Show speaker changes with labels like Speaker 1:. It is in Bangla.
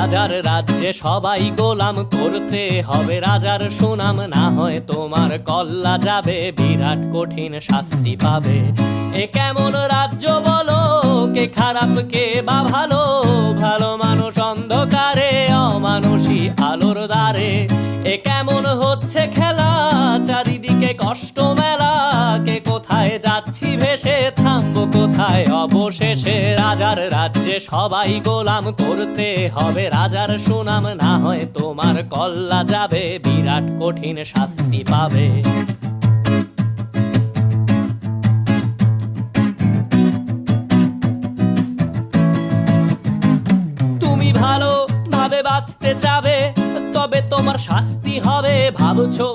Speaker 1: রাজার রাজ্যে সবাই গোলাম, করতে হবে রাজার সুনাম, না হয় তোমার কল্লা যাবে, বিরাট কঠিন শাস্তি পাবে। এ কেমন রাজ্য বলো, কে খারাপ কে বা ভালো, ভালো মানুষ অন্ধকারে, অমানুষী আলোর দ্বারে। এ কেমন হচ্ছে খেলা, চারিদিকে কষ্ট মেলা, কে কোথায় যাচ্ছি ভেসে, থামবো কোথায় অবশেষে। রাজার রাজ্যে সবাই গোলাম, করতে হবে রাজার সুনাম, না হয় তোমার কল্লা যাবে, বিরাট কঠিন শাস্তি পাবে। তুমি ভালো ভাবে বাঁচতে চাবে, তবে তোমার শাস্তি হবে। ভাবছো